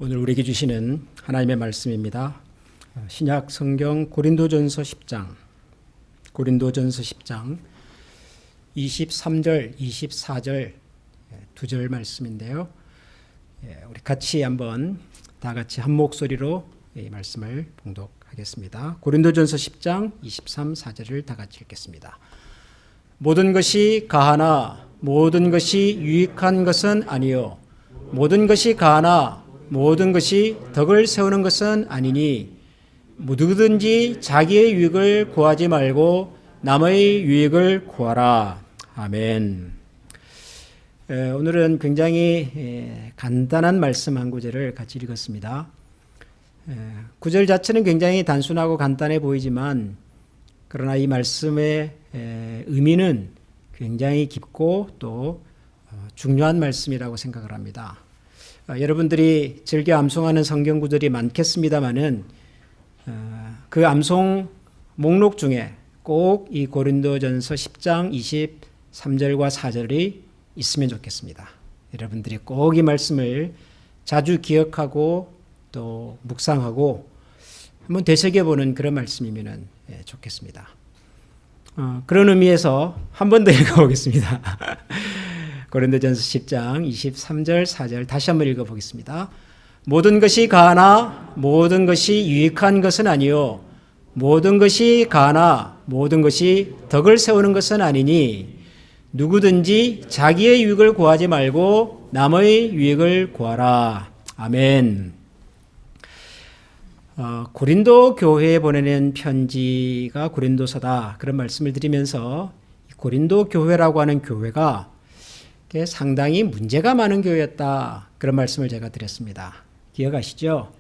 오늘 우리에게 주시는 하나님의 말씀입니다. 신약 성경 고린도전서 10장 23절, 24절 두 절 말씀인데요. 우리 같이 한번 다 같이 한 목소리로 이 말씀을 봉독하겠습니다. 고린도전서 10장 23, 4절을 다 같이 읽겠습니다. 모든 것이 가하나 모든 것이 유익한 것은 아니요 모든 것이 가하나 모든 것이 덕을 세우는 것은 아니니 누구든지 자기의 유익을 구하지 말고 남의 유익을 구하라. 아멘. 오늘은 굉장히 간단한 말씀 한 구절을 같이 읽었습니다. 구절 자체는 굉장히 단순하고 간단해 보이지만 그러나 이 말씀의 의미는 굉장히 깊고 또 중요한 말씀이라고 생각을 합니다. 여러분들이 즐겨 암송하는 성경 구절이 많겠습니다마는 그 암송 목록 중에 꼭 이 고린도전서 10장 23절과 4절이 있으면 좋겠습니다. 여러분들이 꼭 이 말씀을 자주 기억하고 또 묵상하고 한번 되새겨보는 그런 말씀이면 좋겠습니다. 그런 의미에서 한 번 더 읽어보겠습니다. 고린도전서 10장 23절 4절 다시 한번 읽어보겠습니다. 모든 것이 가하나 모든 것이 유익한 것은 아니요 모든 것이 가하나 모든 것이 덕을 세우는 것은 아니니 누구든지 자기의 유익을 구하지 말고 남의 유익을 구하라. 아멘. 고린도 교회에 보내는 편지가 고린도서다 그런 말씀을 드리면서 고린도 교회라고 하는 교회가 상당히 문제가 많은 교회였다 그런 말씀을 제가 드렸습니다. 기억하시죠?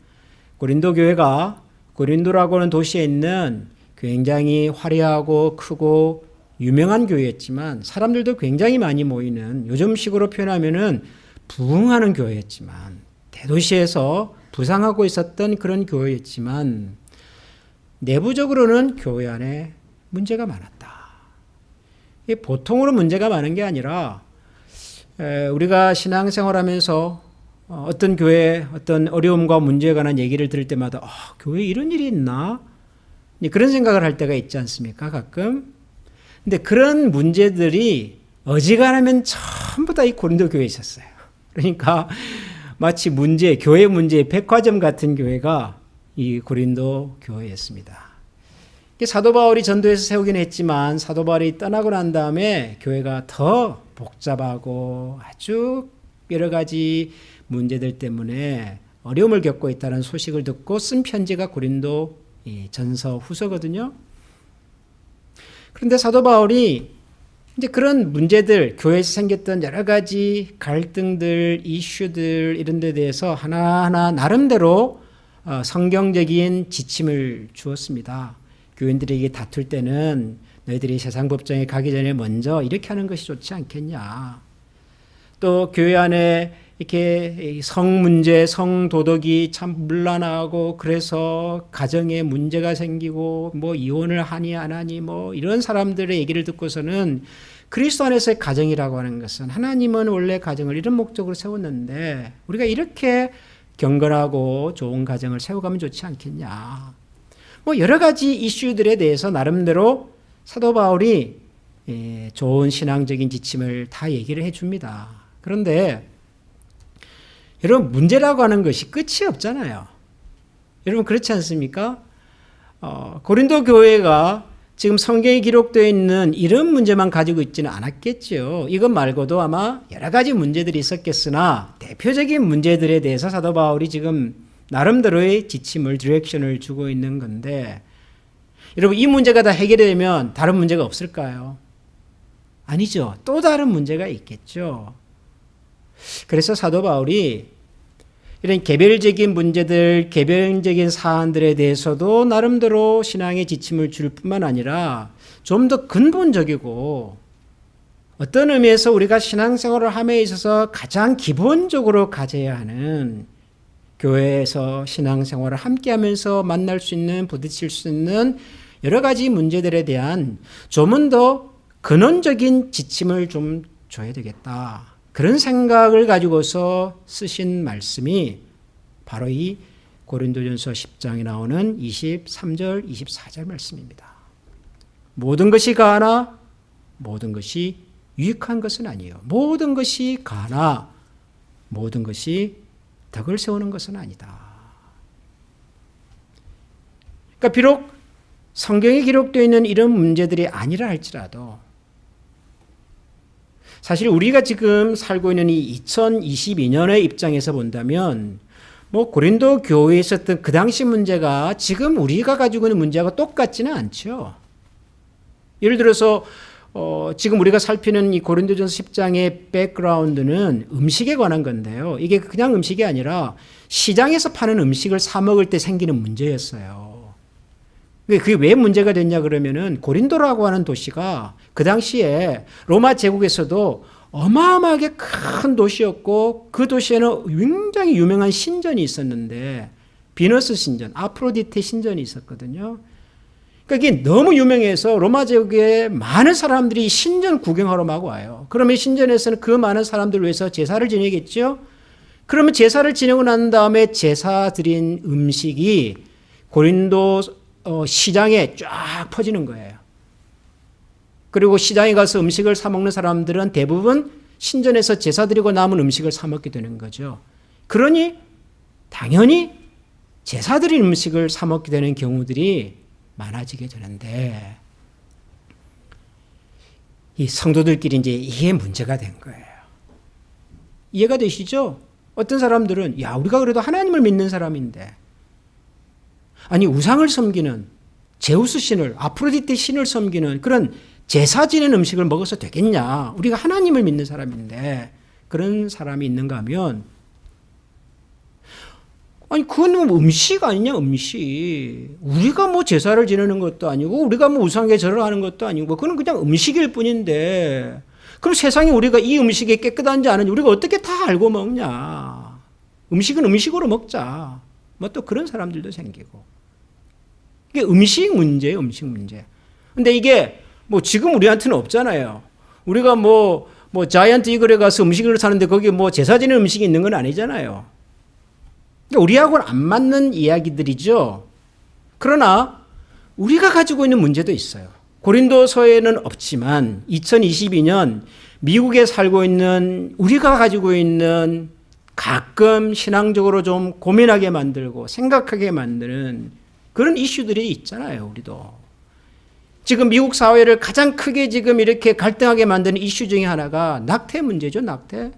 고린도 교회가 고린도라고 하는 도시에 있는 굉장히 화려하고 크고 유명한 교회였지만 사람들도 굉장히 많이 모이는 요즘식으로 표현하면은 부흥하는 교회였지만 대도시에서 부상하고 있었던 그런 교회였지만 내부적으로는 교회 안에 문제가 많았다. 이게 보통으로 문제가 많은 게 아니라 우리가 신앙생활하면서 어떤 교회 어떤 어려움과 문제에 관한 얘기를 들을 때마다 교회에 이런 일이 있나? 그런 생각을 할 때가 있지 않습니까? 가끔. 근데 그런 문제들이 어지간하면 전부 다 이 고린도 교회에 있었어요. 그러니까 마치 교회 문제의 백화점 같은 교회가 이 고린도 교회였습니다. 사도 바울이 전도해서 세우긴 했지만 사도 바울이 떠나고 난 다음에 교회가 더 복잡하고 아주 여러 가지 문제들 때문에 어려움을 겪고 있다는 소식을 듣고 쓴 편지가 고린도 전서 후서거든요. 그런데 사도 바울이 이제 그런 문제들, 교회에서 생겼던 여러 가지 갈등들, 이슈들 이런 데 대해서 하나하나 나름대로 성경적인 지침을 주었습니다. 교인들에게 다툴 때는 너희들이 세상 법정에 가기 전에 먼저 이렇게 하는 것이 좋지 않겠냐. 또 교회 안에 이렇게 성 문제, 성 도덕이 참 문란하고 그래서 가정에 문제가 생기고 뭐 이혼을 하니 안 하니 뭐 이런 사람들의 얘기를 듣고서는 그리스도 안에서의 가정이라고 하는 것은 하나님은 원래 가정을 이런 목적으로 세웠는데 우리가 이렇게 경건하고 좋은 가정을 세워가면 좋지 않겠냐. 뭐 여러 가지 이슈들에 대해서 나름대로 사도 바울이 좋은 신앙적인 지침을 다 얘기를 해줍니다. 그런데 여러분 문제라고 하는 것이 끝이 없잖아요. 여러분 그렇지 않습니까? 고린도 교회가 지금 성경에 기록되어 있는 이런 문제만 가지고 있지는 않았겠죠. 이것 말고도 아마 여러 가지 문제들이 있었겠으나 대표적인 문제들에 대해서 사도 바울이 지금 나름대로의 지침을 디렉션을 주고 있는 건데 여러분 이 문제가 다 해결이 되면 다른 문제가 없을까요? 아니죠. 또 다른 문제가 있겠죠. 그래서 사도 바울이 이런 개별적인 문제들, 개별적인 사안들에 대해서도 나름대로 신앙의 지침을 줄 뿐만 아니라 좀 더 근본적이고 어떤 의미에서 우리가 신앙생활을 함에 있어서 가장 기본적으로 가져야 하는 교회에서 신앙생활을 함께하면서 만날 수 있는, 부딪힐 수 있는 여러 가지 문제들에 대한 좀은 더 근원적인 지침을 좀 줘야 되겠다. 그런 생각을 가지고서 쓰신 말씀이 바로 이 고린도전서 10장에 나오는 23절, 24절 말씀입니다. 모든 것이 가하나 모든 것이 유익한 것은 아니요. 모든 것이 가하나 모든 것이 덕을 세우는 것은 아니다. 그러니까 비록 성경에 기록되어 있는 이런 문제들이 아니라 할지라도 사실 우리가 지금 살고 있는 이 2022년의 입장에서 본다면 고린도 교회에 있었던 그 당시 문제가 지금 우리가 가지고 있는 문제와 똑같지는 않죠. 예를 들어서 지금 우리가 살피는 이 고린도전서 10장의 백그라운드는 음식에 관한 건데요. 이게 그냥 음식이 아니라 시장에서 파는 음식을 사 먹을 때 생기는 문제였어요. 그게 왜 문제가 됐냐 그러면은 고린도라고 하는 도시가 그 당시에 로마 제국에서도 어마어마하게 큰 도시였고 그 도시에는 굉장히 유명한 신전이 있었는데 비너스 신전, 아프로디테 신전이 있었거든요. 그러니까 이게 너무 유명해서 로마 제국에 많은 사람들이 신전 구경하러 막 와요. 그러면 신전에서는 그 많은 사람들을 위해서 제사를 지내겠죠. 그러면 제사를 지내고 난 다음에 제사 드린 음식이 고린도 시장에 쫙 퍼지는 거예요. 그리고 시장에 가서 음식을 사 먹는 사람들은 대부분 신전에서 제사 드리고 남은 음식을 사 먹게 되는 거죠. 그러니 당연히 제사 드린 음식을 사 먹게 되는 경우들이 많아지게 되는데 이 성도들끼리 이제 이게 문제가 된 거예요. 이해가 되시죠? 어떤 사람들은 야, 우리가 그래도 하나님을 믿는 사람인데 아니 우상을 섬기는 제우스 신을 아프로디테 신을 섬기는 그런 제사 지낸 음식을 먹어서 되겠냐. 우리가 하나님을 믿는 사람인데 그런 사람이 있는가 하면 아니 그건 음식 아니냐 음식. 우리가 제사를 지내는 것도 아니고 우리가 우상에 절을 하는 것도 아니고 그건 그냥 음식일 뿐인데 그럼 세상에 우리가 이 음식이 깨끗한지 아닌지 우리가 어떻게 다 알고 먹냐. 음식은 음식으로 먹자. 또 그런 사람들도 생기고. 이게 음식 문제예요, 음식 문제. 근데 이게 지금 우리한테는 없잖아요. 우리가 자이언트 이글에 가서 음식을 사는데 거기 제사 지낸 음식이 있는 건 아니잖아요. 그러니까 우리하고는 안 맞는 이야기들이죠. 그러나 우리가 가지고 있는 문제도 있어요. 고린도서에는 없지만 2022년 미국에 살고 있는 우리가 가지고 있는 가끔 신앙적으로 좀 고민하게 만들고 생각하게 만드는 그런 이슈들이 있잖아요, 우리도. 지금 미국 사회를 가장 크게 지금 이렇게 갈등하게 만드는 이슈 중에 하나가 낙태 문제죠, 낙태.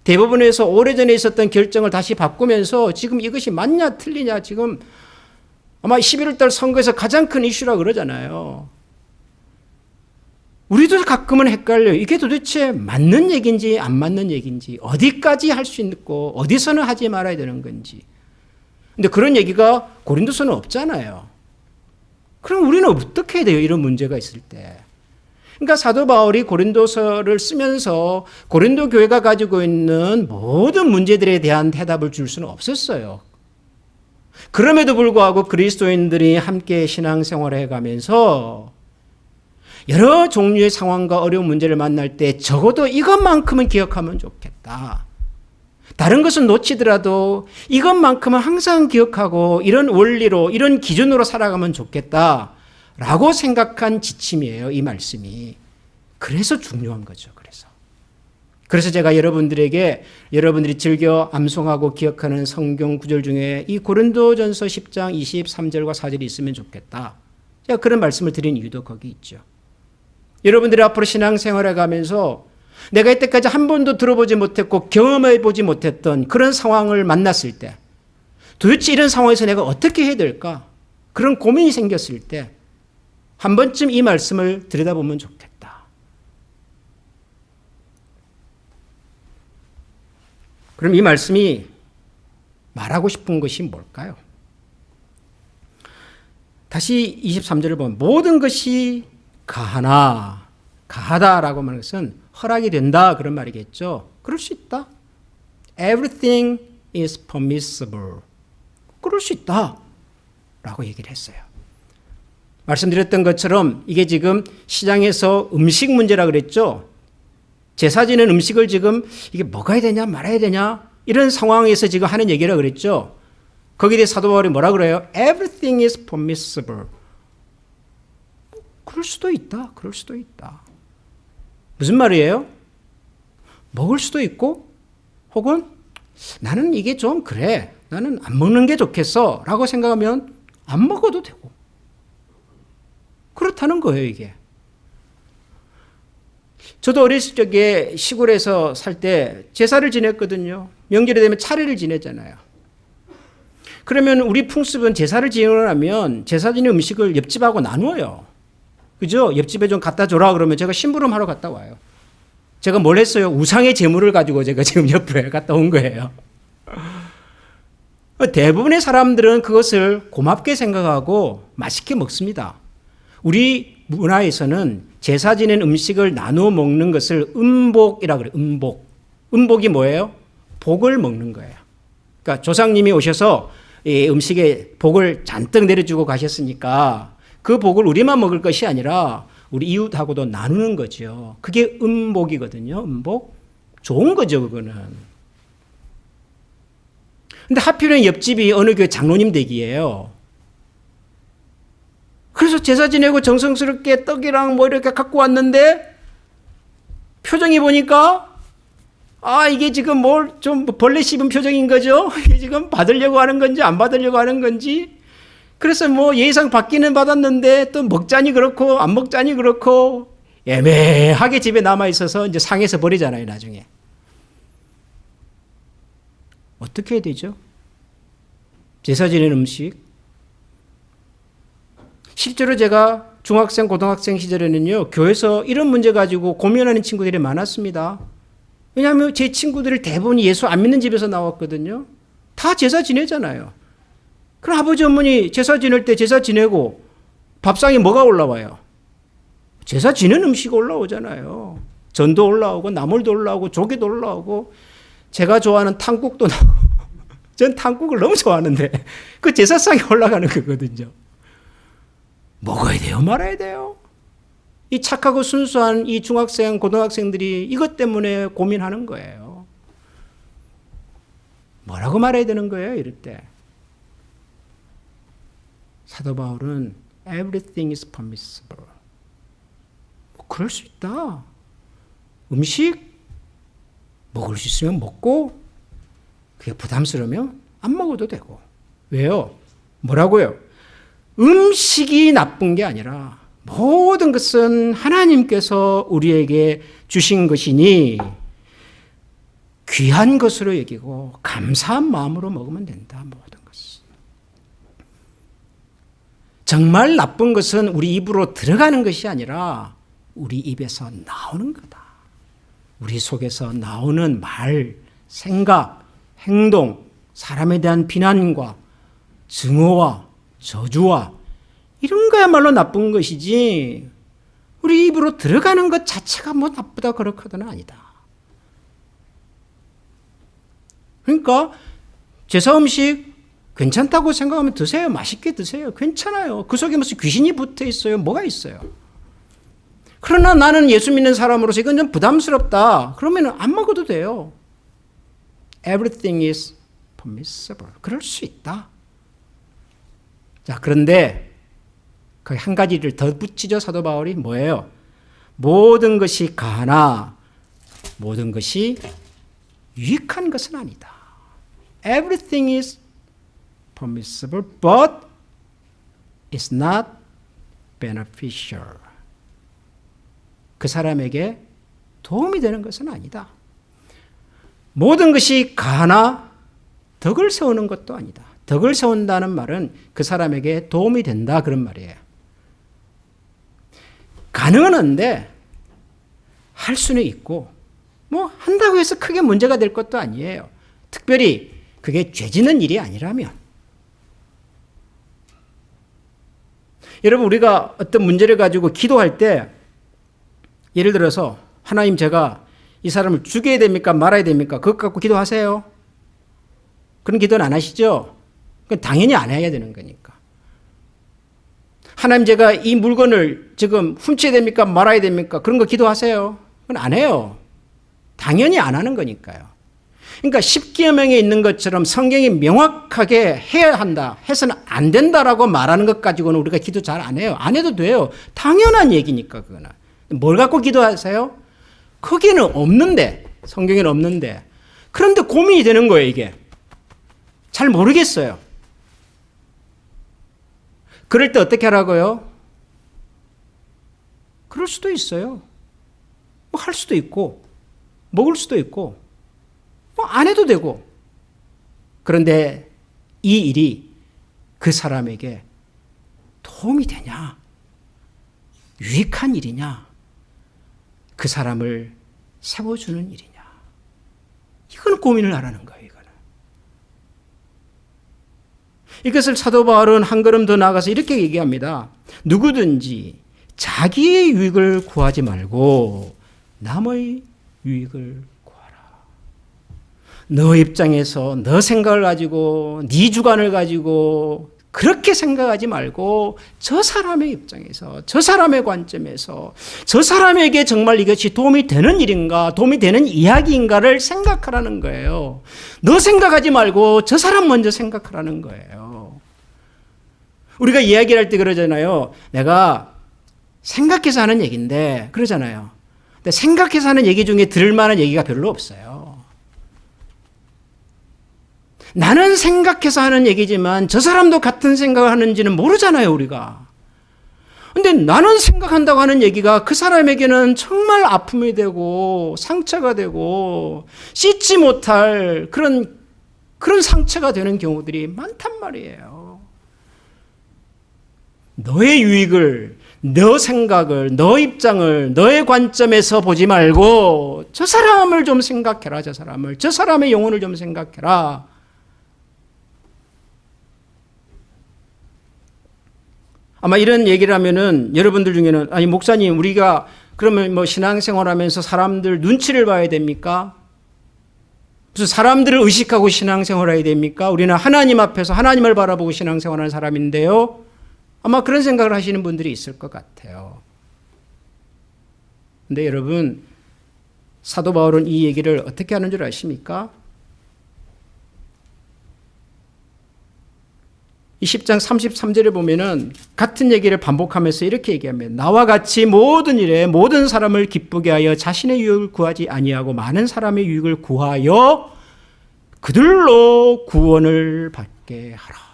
대법원에서 오래전에 있었던 결정을 다시 바꾸면서 지금 이것이 맞냐 틀리냐 지금 아마 11월 달 선거에서 가장 큰 이슈라 그러잖아요. 우리도 가끔은 헷갈려요. 이게 도대체 맞는 얘기인지 안 맞는 얘기인지 어디까지 할 수 있고 어디서는 하지 말아야 되는 건지. 근데 그런 얘기가 고린도서는 없잖아요. 그럼 우리는 어떻게 해야 돼요? 이런 문제가 있을 때. 그러니까 사도 바울이 고린도서를 쓰면서 고린도 교회가 가지고 있는 모든 문제들에 대한 대답을 줄 수는 없었어요. 그럼에도 불구하고 그리스도인들이 함께 신앙생활을 해가면서 여러 종류의 상황과 어려운 문제를 만날 때 적어도 이것만큼은 기억하면 좋겠다. 다른 것은 놓치더라도 이것만큼은 항상 기억하고 이런 원리로 이런 기준으로 살아가면 좋겠다라고 생각한 지침이에요. 이 말씀이. 그래서 중요한 거죠. 그래서 제가 여러분들이 즐겨 암송하고 기억하는 성경 구절 중에 이 고린도전서 10장 23절과 4절이 있으면 좋겠다. 제가 그런 말씀을 드린 이유도 거기 있죠. 여러분들이 앞으로 신앙생활에 가면서 내가 이때까지 한 번도 들어보지 못했고 경험해 보지 못했던 그런 상황을 만났을 때 도대체 이런 상황에서 내가 어떻게 해야 될까? 그런 고민이 생겼을 때 한 번쯤 이 말씀을 들여다보면 좋겠다. 그럼 이 말씀이 말하고 싶은 것이 뭘까요? 다시 23절을 보면 모든 것이 가하다라고 말하는 것은 허락이 된다 그런 말이겠죠. 그럴 수 있다. Everything is permissible. 그럴 수 있다 라고 얘기를 했어요. 말씀드렸던 것처럼 이게 지금 시장에서 음식 문제라 그랬죠. 제사 지낸 음식을 지금 이게 먹어야 되냐 말아야 되냐 이런 상황에서 지금 하는 얘기라 그랬죠. 거기에 대해 사도 바울이 뭐라 그래요? Everything is permissible. 그럴 수도 있다. 그럴 수도 있다. 무슨 말이에요? 먹을 수도 있고 혹은 나는 이게 좀 그래. 나는 안 먹는 게 좋겠어 라고 생각하면 안 먹어도 되고 그렇다는 거예요 이게. 저도 어렸을 적에 시골에서 살 때 제사를 지냈거든요. 명절이 되면 차례를 지내잖아요. 그러면 우리 풍습은 제사를 지내려면 제사 지낸 음식을 옆집하고 나누어요. 그죠? 옆집에 좀 갖다 줘라 그러면 제가 심부름하러 갔다 와요. 제가 뭘 했어요? 우상의 재물을 가지고 제가 지금 옆에 갔다 온 거예요. 대부분의 사람들은 그것을 고맙게 생각하고 맛있게 먹습니다. 우리 문화에서는 제사 지낸 음식을 나누어 먹는 것을 음복이라고 그래요. 음복. 음복이 뭐예요? 복을 먹는 거예요. 그러니까 조상님이 오셔서 이 음식에 복을 잔뜩 내려주고 가셨으니까 그 복을 우리만 먹을 것이 아니라 우리 이웃하고도 나누는 거죠. 그게 음복이거든요. 음복. 좋은 거죠, 그거는. 근데 하필은 옆집이 어느 교회 장로님 댁이에요. 그래서 제사 지내고 정성스럽게 떡이랑 뭐 이렇게 갖고 왔는데 표정이 보니까 이게 지금 뭘 좀 벌레 씹은 표정인 거죠. 이게 지금 받으려고 하는 건지 안 받으려고 하는 건지. 그래서 뭐 예의상 받기는 받았는데 또 먹자니 그렇고 안 먹자니 그렇고 애매하게 집에 남아 있어서 이제 상해서 버리잖아요, 나중에. 어떻게 해야 되죠? 제사 지낸 음식. 실제로 제가 중학생, 고등학생 시절에는요, 교회에서 이런 문제 가지고 고민하는 친구들이 많았습니다. 왜냐하면 제 친구들이 대부분 예수 안 믿는 집에서 나왔거든요. 다 제사 지내잖아요. 그럼 아버지, 어머니 제사 지낼 때 제사 지내고 밥상에 뭐가 올라와요? 제사 지낸 음식 올라오잖아요. 전도 올라오고 나물도 올라오고 조개도 올라오고 제가 좋아하는 탕국도 나오고 전 탕국을 너무 좋아하는데 그 제사상에 올라가는 거거든요. 먹어야 돼요? 말아야 돼요? 이 착하고 순수한 이 중학생, 고등학생들이 이것 때문에 고민하는 거예요. 뭐라고 말해야 되는 거예요? 이럴 때. 사도 바울은 everything is permissible. 그럴 수 있다. 음식 먹을 수 있으면 먹고 그게 부담스러우면 안 먹어도 되고. 왜요? 뭐라고요? 음식이 나쁜 게 아니라 모든 것은 하나님께서 우리에게 주신 것이니 귀한 것으로 여기고 감사한 마음으로 먹으면 된다. 모든 것은. 정말 나쁜 것은 우리 입으로 들어가는 것이 아니라 우리 입에서 나오는 거다. 우리 속에서 나오는 말, 생각, 행동, 사람에 대한 비난과 증오와 저주와 이런 거야말로 나쁜 것이지 우리 입으로 들어가는 것 자체가 뭐 나쁘다 그렇거든 아니다. 그러니까 제사 음식 괜찮다고 생각하면 드세요. 맛있게 드세요. 괜찮아요. 그 속에 무슨 귀신이 붙어 있어요. 뭐가 있어요. 그러나 나는 예수 믿는 사람으로서 이건 좀 부담스럽다. 그러면 안 먹어도 돼요. Everything is permissible. 그럴 수 있다. 자, 그런데 그 한 가지를 더 붙이죠. 사도 바울이 뭐예요? 모든 것이 가나 모든 것이 유익한 것은 아니다. Everything is permissible, but it's not beneficial. 그 사람에게 도움이 되는 것은 아니다. 모든 것이 가나 덕을 세우는 것도 아니다. 덕을 세운다는 말은 그 사람에게 도움이 된다 그런 말이에요. 가능은 한데 할 수는 있고 뭐 한다고 해서 크게 문제가 될 것도 아니에요. 특별히 그게 죄지는 일이 아니라면. 여러분 우리가 어떤 문제를 가지고 기도할 때 예를 들어서 하나님 제가 이 사람을 죽여야 됩니까 말아야 됩니까? 그것 갖고 기도하세요. 그런 기도는 안 하시죠? 그건 당연히 안 해야 되는 거니까. 하나님 제가 이 물건을 지금 훔쳐야 됩니까 말아야 됩니까? 그런 거 기도하세요. 그건 안 해요. 당연히 안 하는 거니까요. 그러니까 십계명에 있는 것처럼 성경이 명확하게 해야 한다, 해서는 안 된다라고 말하는 것 가지고는 우리가 기도 잘 안 해요. 안 해도 돼요. 당연한 얘기니까 그거는. 뭘 갖고 기도하세요? 거기는 없는데, 성경에는 없는데. 그런데 고민이 되는 거예요, 이게. 잘 모르겠어요. 그럴 때 어떻게 하라고요? 그럴 수도 있어요. 뭐 할 수도 있고, 먹을 수도 있고, 뭐 안 해도 되고. 그런데 이 일이 그 사람에게 도움이 되냐? 유익한 일이냐? 그 사람을 세워주는 일이냐? 이건 고민을 하라는 거예요, 이거는. 이것을 사도 바울은 한 걸음 더 나아가서 이렇게 얘기합니다. 누구든지 자기의 유익을 구하지 말고 남의 유익을 구하라. 너 입장에서 너 생각을 가지고 네 주관을 가지고 그렇게 생각하지 말고 저 사람의 입장에서 저 사람의 관점에서 저 사람에게 정말 이것이 도움이 되는 일인가 도움이 되는 이야기인가를 생각하라는 거예요. 너 생각하지 말고 저 사람 먼저 생각하라는 거예요. 우리가 이야기를 할 때 그러잖아요. 내가 생각해서 하는 얘기인데 그러잖아요. 근데 생각해서 하는 얘기 중에 들을 만한 얘기가 별로 없어요. 나는 생각해서 하는 얘기지만 저 사람도 같은 생각을 하는지는 모르잖아요, 우리가. 근데 나는 생각한다고 하는 얘기가 그 사람에게는 정말 아픔이 되고 상처가 되고 씻지 못할 그런 상처가 되는 경우들이 많단 말이에요. 너의 유익을, 너 생각을, 너 입장을, 너의 관점에서 보지 말고 저 사람을 좀 생각해라, 저 사람의 영혼을 좀 생각해라. 아마 이런 얘기를 하면은 여러분들 중에는 아니 목사님 우리가 그러면 뭐 신앙생활하면서 사람들 눈치를 봐야 됩니까? 무슨 사람들을 의식하고 신앙생활해야 됩니까? 우리는 하나님 앞에서 하나님을 바라보고 신앙생활하는 사람인데요. 아마 그런 생각을 하시는 분들이 있을 것 같아요. 근데 여러분 사도 바울은 이 얘기를 어떻게 하는 줄 아십니까? 이 10장 33절에 보면은 같은 얘기를 반복하면서 이렇게 얘기합니다. 나와 같이 모든 일에 모든 사람을 기쁘게 하여 자신의 유익을 구하지 아니하고 많은 사람의 유익을 구하여 그들로 구원을 받게 하라.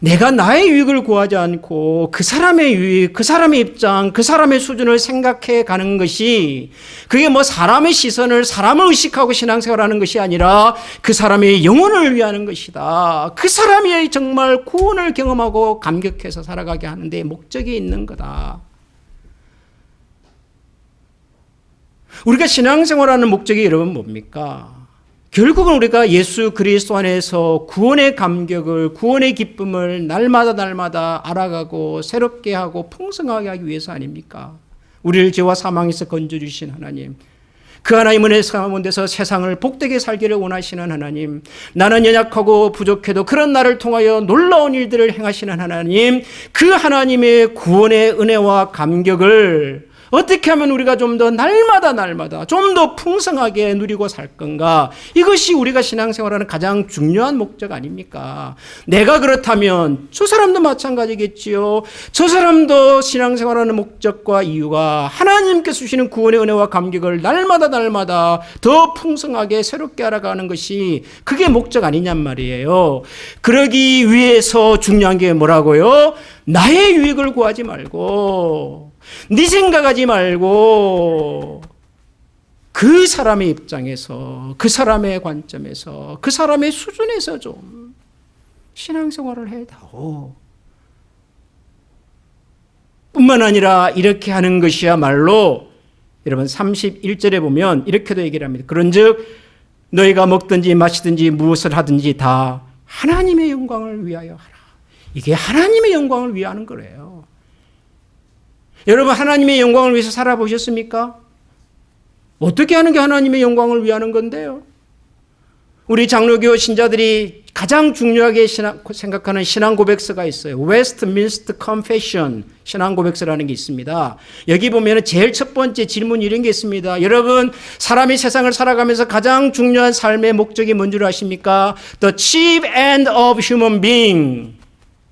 내가 나의 유익을 구하지 않고 그 사람의 유익, 그 사람의 입장, 그 사람의 수준을 생각해 가는 것이 그게 뭐 사람의 시선을 사람을 의식하고 신앙생활하는 것이 아니라 그 사람의 영혼을 위하는 것이다. 그 사람이 정말 구원을 경험하고 감격해서 살아가게 하는 데 목적이 있는 거다. 우리가 신앙생활하는 목적이 여러분 뭡니까? 결국은 우리가 예수 그리스도 안에서 구원의 감격을, 구원의 기쁨을 날마다 알아가고 새롭게 하고 풍성하게 하기 위해서 아닙니까? 우리를 죄와 사망에서 건져주신 하나님, 그 하나님 은혜 가운데서 세상을 복되게 살기를 원하시는 하나님, 나는 연약하고 부족해도 그런 나를 통하여 놀라운 일들을 행하시는 하나님, 그 하나님의 구원의 은혜와 감격을 어떻게 하면 우리가 좀 더 날마다 좀 더 풍성하게 누리고 살 건가? 이것이 우리가 신앙생활하는 가장 중요한 목적 아닙니까? 내가 그렇다면 저 사람도 마찬가지겠지요. 저 사람도 신앙생활하는 목적과 이유가 하나님께서 주시는 구원의 은혜와 감격을 날마다 더 풍성하게 새롭게 알아가는 것이 그게 목적 아니냔 말이에요. 그러기 위해서 중요한 게 뭐라고요? 나의 유익을 구하지 말고 네 생각하지 말고 그 사람의 입장에서 그 사람의 관점에서 그 사람의 수준에서 좀 신앙생활을 해다오. 뿐만 아니라 이렇게 하는 것이야말로 여러분 31절에 보면 이렇게도 얘기를 합니다. 그런즉 너희가 먹든지 마시든지 무엇을 하든지 다 하나님의 영광을 위하여 하라. 이게 하나님의 영광을 위하는 거래요. 여러분 하나님의 영광을 위해서 살아보셨습니까? 어떻게 하는 게 하나님의 영광을 위하는 건데요? 우리 장로교 신자들이 가장 중요하게 생각하는 신앙 고백서가 있어요. Westminster Confession 신앙 고백서라는 게 있습니다. 여기 보면 제일 첫 번째 질문이 이런 게 있습니다. 여러분, 사람이 세상을 살아가면서 가장 중요한 삶의 목적이 뭔 줄 아십니까? The chief end of human being.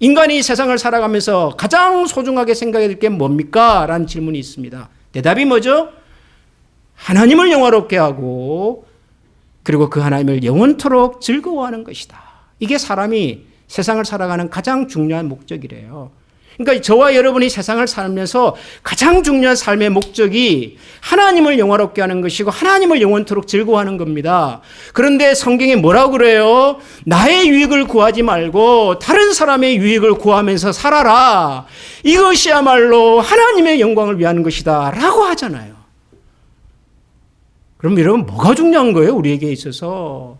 인간이 세상을 살아가면서 가장 소중하게 생각해야 될 게 뭡니까? 라는 질문이 있습니다. 대답이 뭐죠? 하나님을 영화롭게 하고 그리고 그 하나님을 영원토록 즐거워하는 것이다. 이게 사람이 세상을 살아가는 가장 중요한 목적이래요. 그러니까 저와 여러분이 세상을 살면서 가장 중요한 삶의 목적이 하나님을 영화롭게 하는 것이고 하나님을 영원토록 즐거워하는 겁니다. 그런데 성경에 뭐라고 그래요? 나의 유익을 구하지 말고 다른 사람의 유익을 구하면서 살아라. 이것이야말로 하나님의 영광을 위하는 것이다 라고 하잖아요. 그럼 여러분 뭐가 중요한 거예요? 우리에게 있어서.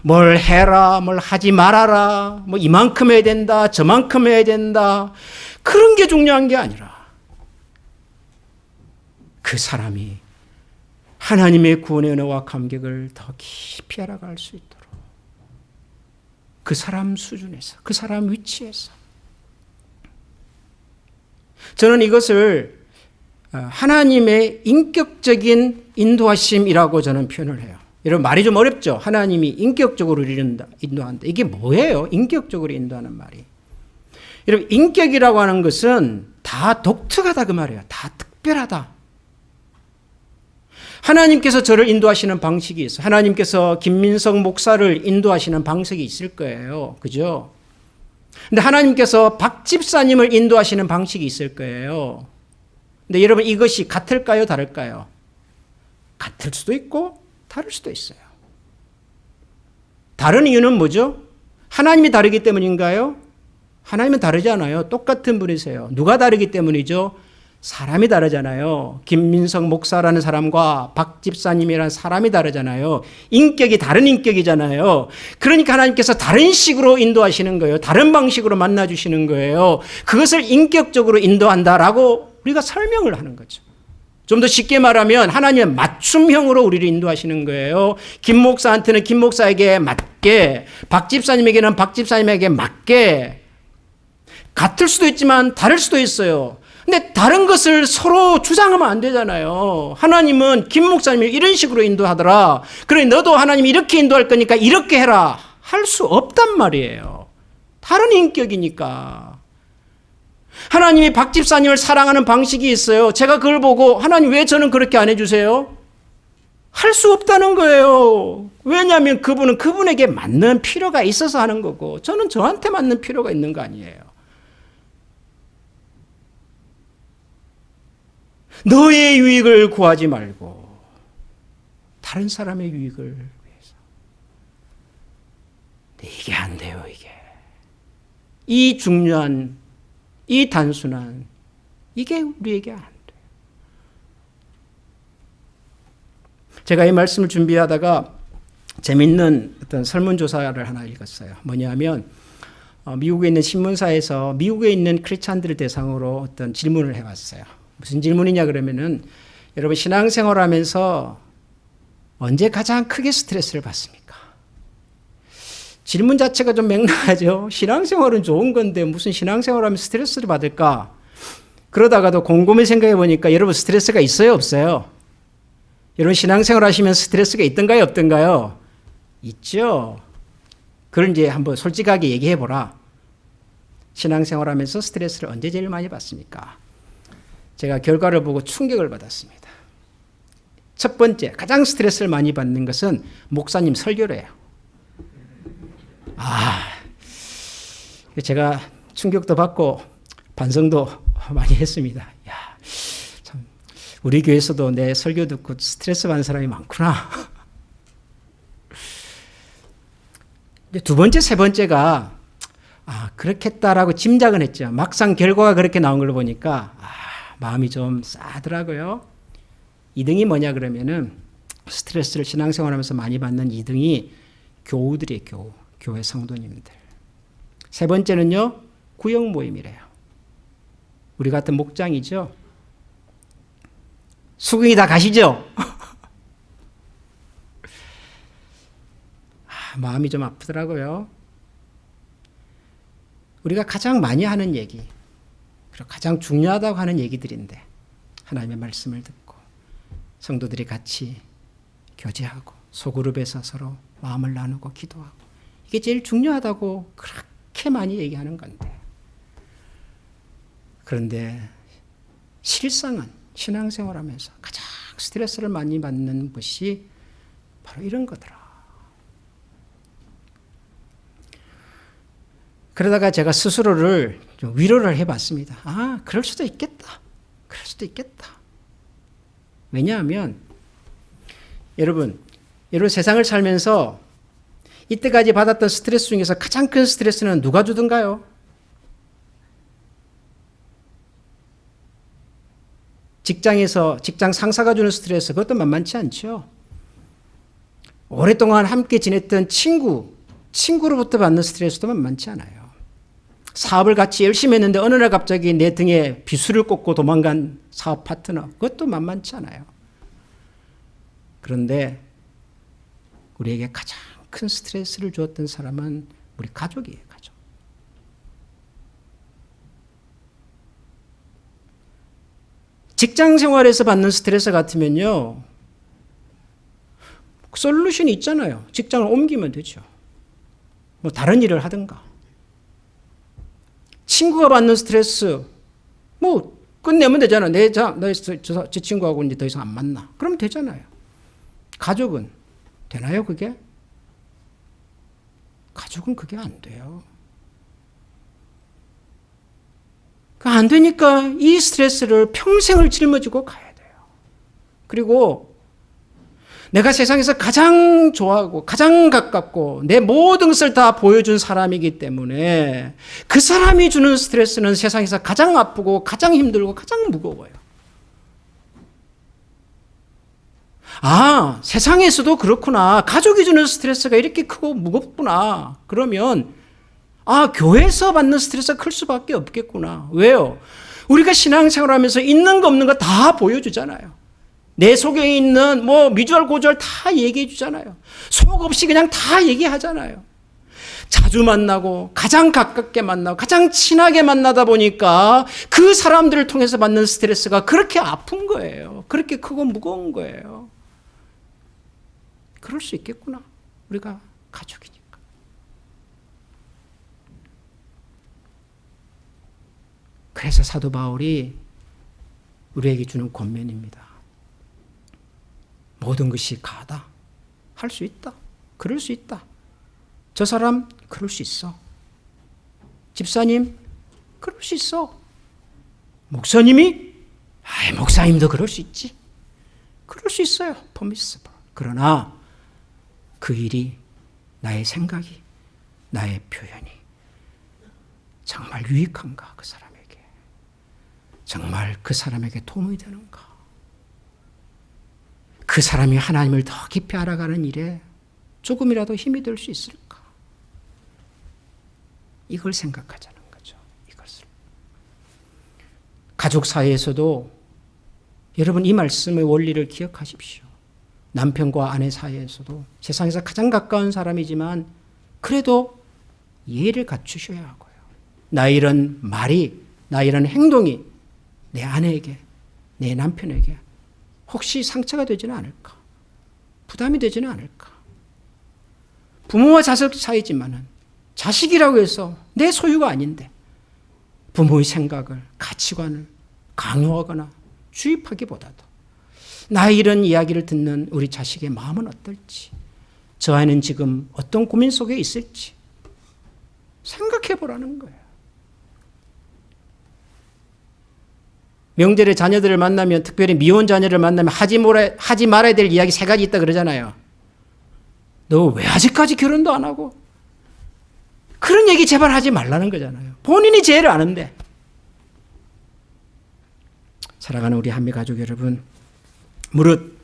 뭘 해라, 뭘 하지 말아라, 뭐 이만큼 해야 된다, 저만큼 해야 된다. 그런 게 중요한 게 아니라 그 사람이 하나님의 구원의 은혜와 감격을 더 깊이 알아갈 수 있도록 그 사람 수준에서, 그 사람 위치에서 저는 이것을 하나님의 인격적인 인도하심이라고 저는 표현을 해요. 여러분 말이 좀 어렵죠? 하나님이 인격적으로 인도한다. 이게 뭐예요? 인격적으로 인도하는 말이. 여러분 인격이라고 하는 것은 다 독특하다 그 말이에요. 다 특별하다. 하나님께서 저를 인도하시는 방식이 있어요. 하나님께서 김민석 목사를 인도하시는 방식이 있을 거예요. 그죠? 근데 하나님께서 박 집사님을 인도하시는 방식이 있을 거예요. 근데 여러분 이것이 같을까요? 다를까요? 같을 수도 있고 다를 수도 있어요. 다른 이유는 뭐죠? 하나님이 다르기 때문인가요? 하나님은 다르지 않아요. 똑같은 분이세요. 누가 다르기 때문이죠? 사람이 다르잖아요. 김민석 목사라는 사람과 박 집사님이라는 사람이 다르잖아요. 인격이 다른 인격이잖아요. 그러니까 하나님께서 다른 식으로 인도하시는 거예요. 다른 방식으로 만나주시는 거예요. 그것을 인격적으로 인도한다라고 우리가 설명을 하는 거죠. 좀 더 쉽게 말하면 하나님은 맞춤형으로 우리를 인도하시는 거예요. 김 목사한테는 김 목사에게 맞게, 박 집사님에게는 박 집사님에게 맞게. 같을 수도 있지만 다를 수도 있어요. 근데 다른 것을 서로 주장하면 안 되잖아요. 하나님은 김 목사님을 이런 식으로 인도하더라. 그래 너도 하나님이 이렇게 인도할 거니까 이렇게 해라. 할 수 없단 말이에요. 다른 인격이니까. 하나님이 박 집사님을 사랑하는 방식이 있어요. 제가 그걸 보고 하나님 왜 저는 그렇게 안 해주세요? 할 수 없다는 거예요. 왜냐하면 그분은 그분에게 맞는 필요가 있어서 하는 거고 저는 저한테 맞는 필요가 있는 거 아니에요. 너의 유익을 구하지 말고 다른 사람의 유익을 위해서. 이게 안 돼요. 이게. 이 중요한 이 단순한 이게 우리에게 안 돼요. 제가 이 말씀을 준비하다가 재밌는 어떤 설문조사를 하나 읽었어요. 뭐냐면 미국에 있는 신문사에서 미국에 있는 크리스찬들을 대상으로 어떤 질문을 해봤어요. 무슨 질문이냐 그러면은 여러분 신앙생활하면서 언제 가장 크게 스트레스를 받습니까? 질문 자체가 좀 맹랑하죠. 신앙생활은 좋은 건데 무슨 신앙생활하면 스트레스를 받을까? 그러다가도 곰곰이 생각해 보니까 여러분 스트레스가 있어요? 없어요? 여러분 신앙생활 하시면 스트레스가 있던가요? 없던가요? 있죠. 그걸 이제 한번 솔직하게 얘기해 보라. 신앙생활 하면서 스트레스를 언제 제일 많이 받습니까? 제가 결과를 보고 충격을 받았습니다. 첫 번째, 가장 스트레스를 많이 받는 것은 목사님 설교래요. 제가 충격도 받고 반성도 많이 했습니다. 야, 참 우리 교회에서도 내 설교 듣고 스트레스 받는 사람이 많구나. 두 번째, 세 번째가 그렇겠다라고 짐작은 했죠. 막상 결과가 그렇게 나온 걸 보니까 마음이 좀 싸하더라고요. 2등이 뭐냐 그러면은 스트레스를 신앙생활하면서 많이 받는 2등이 교우들이에요. 교회 성도님들. 세 번째는요, 구역 모임이래요. 우리 같은 목장이죠. 수긍이 다 가시죠? 마음이 좀 아프더라고요. 우리가 가장 많이 하는 얘기, 그리고 가장 중요하다고 하는 얘기들인데 하나님의 말씀을 듣고 성도들이 같이 교제하고 소그룹에서 서로 마음을 나누고 기도하고 이게 제일 중요하다고 그렇게 많이 얘기하는 건데, 그런데 실상은 신앙생활하면서 가장 스트레스를 많이 받는 것이 바로 이런 거더라. 그러다가 제가 스스로를 좀 위로를 해봤습니다. 아, 그럴 수도 있겠다. 그럴 수도 있겠다. 왜냐하면 여러분 세상을 살면서 이때까지 받았던 스트레스 중에서 가장 큰 스트레스는 누가 주던가요? 직장 상사가 주는 스트레스, 그것도 만만치 않죠. 오랫동안 함께 지냈던 친구로부터 받는 스트레스도 만만치 않아요. 사업을 같이 열심히 했는데 어느 날 갑자기 내 등에 비수를 꽂고 도망간 사업 파트너, 그것도 만만치 않아요. 그런데 우리에게 가장 큰 스트레스를 주었던 사람은 우리 가족이에요. 가족. 직장 생활에서 받는 스트레스 같으면요, 솔루션이 있잖아요. 직장을 옮기면 되죠. 뭐 다른 일을 하든가. 친구가 받는 스트레스, 뭐 끝내면 되잖아. 저 친구하고 이제 더 이상 안 만나. 그러면 되잖아요. 가족은 되나요, 그게? 가족은 그게 안 돼요. 안 되니까 이 스트레스를 평생을 짊어지고 가야 돼요. 그리고 내가 세상에서 가장 좋아하고 가장 가깝고 내 모든 것을 다 보여준 사람이기 때문에 그 사람이 주는 스트레스는 세상에서 가장 아프고 가장 힘들고 가장 무거워요. 아, 세상에서도 그렇구나. 가족이 주는 스트레스가 이렇게 크고 무겁구나. 그러면 교회에서 받는 스트레스가 클 수밖에 없겠구나. 왜요? 우리가 신앙생활하면서 있는 거 없는 거 다 보여주잖아요. 내 속에 있는 미주알 고주알 다 얘기해 주잖아요. 속 없이 그냥 다 얘기하잖아요. 자주 만나고 가장 가깝게 만나고 가장 친하게 만나다 보니까 그 사람들을 통해서 받는 스트레스가 그렇게 아픈 거예요. 그렇게 크고 무거운 거예요. 그럴 수 있겠구나. 우리가 가족이니까. 그래서 사도 바울이 우리에게 주는 권면입니다. 모든 것이 가다. 할 수 있다. 그럴 수 있다. 저 사람 그럴 수 있어. 집사님 그럴 수 있어. 목사님이 목사님도 그럴 수 있지. 그럴 수 있어요. permissible. 그러나 그 일이 나의 생각이 나의 표현이 정말 유익한가, 그 사람에게 정말 그 사람에게 도움이 되는가, 그 사람이 하나님을 더 깊이 알아가는 일에 조금이라도 힘이 될 수 있을까? 이걸 생각하자는 거죠. 이것을. 가족 사이에서도 여러분 이 말씀의 원리를 기억하십시오. 남편과 아내 사이에서도 세상에서 가장 가까운 사람이지만 그래도 예의를 갖추셔야 하고요. 나의 이런 말이, 나의 이런 행동이 내 아내에게, 내 남편에게 혹시 상처가 되지는 않을까? 부담이 되지는 않을까? 부모와 자식 사이지만은 자식이라고 해서 내 소유가 아닌데 부모의 생각을, 가치관을 강요하거나 주입하기보다도 나의 이런 이야기를 듣는 우리 자식의 마음은 어떨지, 저 아이는 지금 어떤 고민 속에 있을지 생각해 보라는 거예요. 명절에 자녀들을 만나면, 특별히 미혼 자녀를 만나면 하지 말아야 될 이야기 3가지 있다 그러잖아요. 너 왜 아직까지 결혼도 안 하고? 그런 얘기 제발 하지 말라는 거잖아요. 본인이 제일 아는데. 사랑하는 우리 한미 가족 여러분, 무릇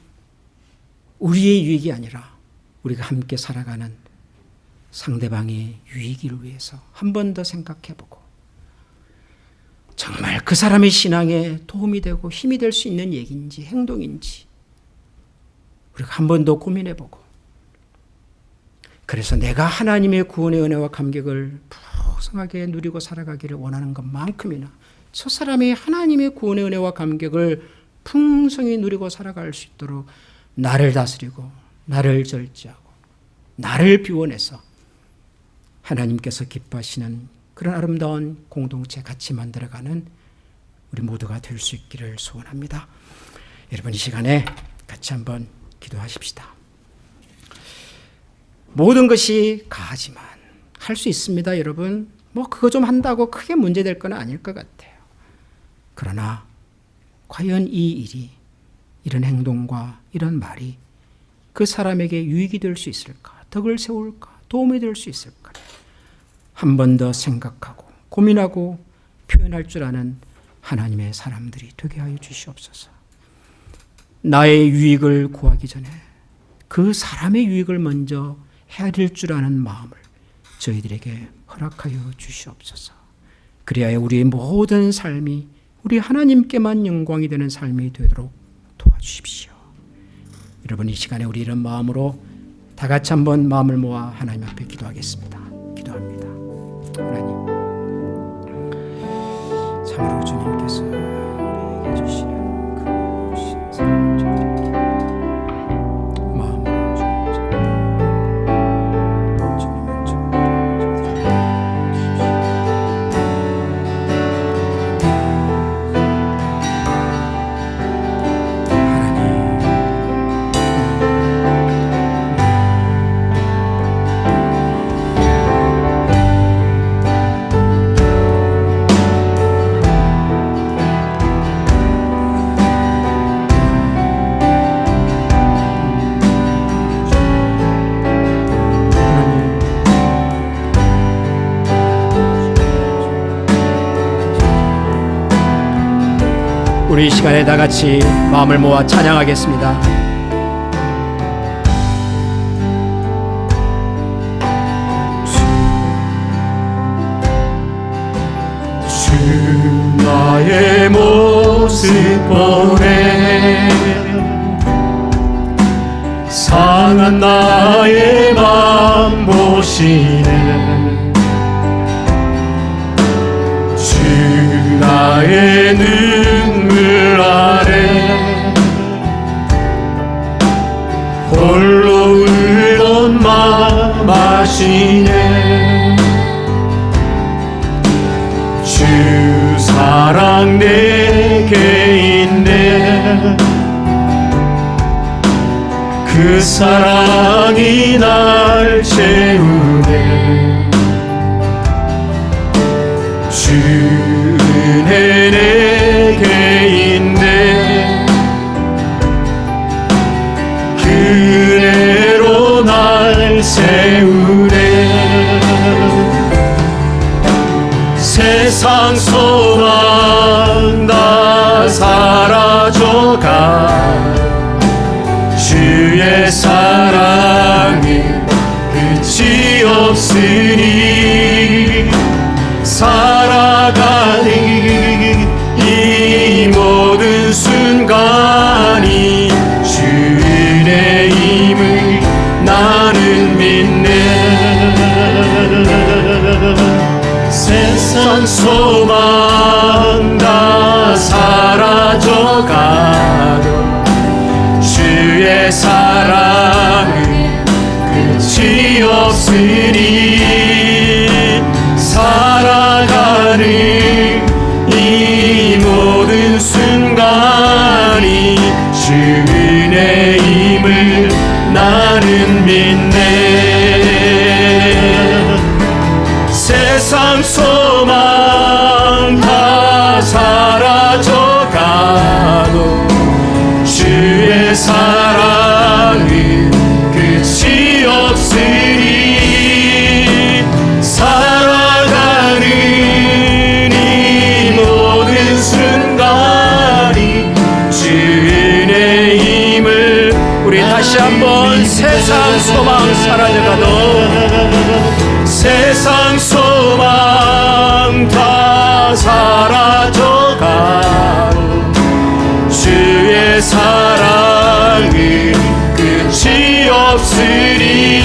우리의 유익이 아니라 우리가 함께 살아가는 상대방의 유익을 위해서 한 번 더 생각해보고 정말 그 사람의 신앙에 도움이 되고 힘이 될 수 있는 얘기인지 행동인지 우리가 한 번 더 고민해보고, 그래서 내가 하나님의 구원의 은혜와 감격을 풍성하게 누리고 살아가기를 원하는 것만큼이나 저 사람이 하나님의 구원의 은혜와 감격을 풍성히 누리고 살아갈 수 있도록 나를 다스리고 나를 절제하고 나를 비워내서 하나님께서 기뻐하시는 그런 아름다운 공동체 같이 만들어가는 우리 모두가 될 수 있기를 소원합니다. 여러분, 이 시간에 같이 한번 기도하십시다. 모든 것이 가하지만 할 수 있습니다. 여러분, 그거 좀 한다고 크게 문제될 건 아닐 것 같아요. 그러나 과연 이 일이, 이런 행동과 이런 말이 그 사람에게 유익이 될 수 있을까? 덕을 세울까? 도움이 될 수 있을까? 한 번 더 생각하고 고민하고 표현할 줄 아는 하나님의 사람들이 되게 하여 주시옵소서. 나의 유익을 구하기 전에 그 사람의 유익을 먼저 헤아릴 줄 아는 마음을 저희들에게 허락하여 주시옵소서. 그리하여 우리의 모든 삶이 우리 하나님께만 영광이 되는 삶이 되도록 도와주십시오. 여러분, 이 시간에 우리 이런 마음으로 다 같이 한번 마음을 모아 하나님 앞에 기도하겠습니다. 기도합니다. 하나님, 참으로 주님께서 우리에게 주시는 그 신사랑 마음으로 주님을 우리 이 시간에 다 같이 마음을 모아 찬양하겠습니다. 주 나의 모습 보내 상한 나의 맘 보시네 주 나의 눈물 아래 홀로 울던 맘 아시네 주 사랑 내게 있네 그 사랑이 날 채우네 주 은혜 내게 있네 그 은혜로 날 세우네 세상 소망 다 사라져가 주의 사랑은 끝이 없으니 살아가는 이 모든 순간이 주 은혜임을 나는 믿네 세상 소망 다 사라져가도 주의 사랑은 끝이 없으니 살아가는 이 모든 순간이 주 은혜임을 나는 믿네 세상 소망 다 사라져가도 주의 사랑은 끝이 없으니 살아가는 이 모든 순간이 주 은혜임을 우리 다시 한번 세상 소망 사라져가도 세상 소망 다 사라져가도 주의 사랑은 끝이 없으니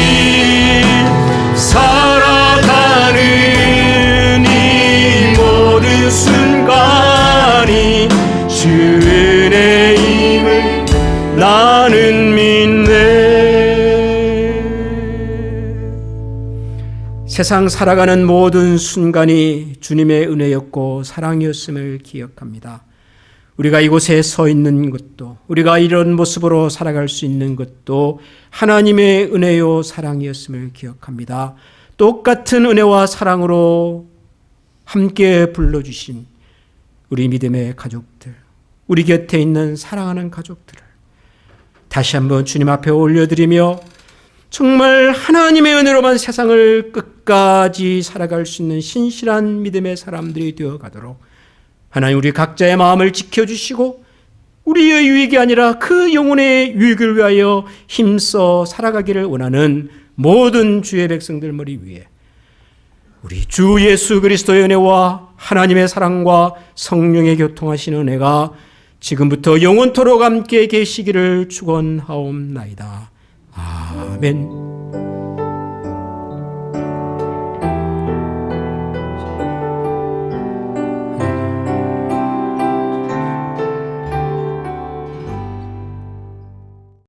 세상 살아가는 모든 순간이 주님의 은혜였고 사랑이었음을 기억합니다. 우리가 이곳에 서 있는 것도, 우리가 이런 모습으로 살아갈 수 있는 것도 하나님의 은혜요 사랑이었음을 기억합니다. 똑같은 은혜와 사랑으로 함께 불러주신 우리 믿음의 가족들, 우리 곁에 있는 사랑하는 가족들을 다시 한번 주님 앞에 올려드리며 정말 하나님의 은혜로만 세상을 끝까지 살아갈 수 있는 신실한 믿음의 사람들이 되어가도록 하나님 우리 각자의 마음을 지켜주시고 우리의 유익이 아니라 그 영혼의 유익을 위하여 힘써 살아가기를 원하는 모든 주의 백성들 머리 위에 우리 주 예수 그리스도의 은혜와 하나님의 사랑과 성령의 교통하시는 은혜가 지금부터 영원토록 함께 계시기를 축원하옵나이다. 아멘.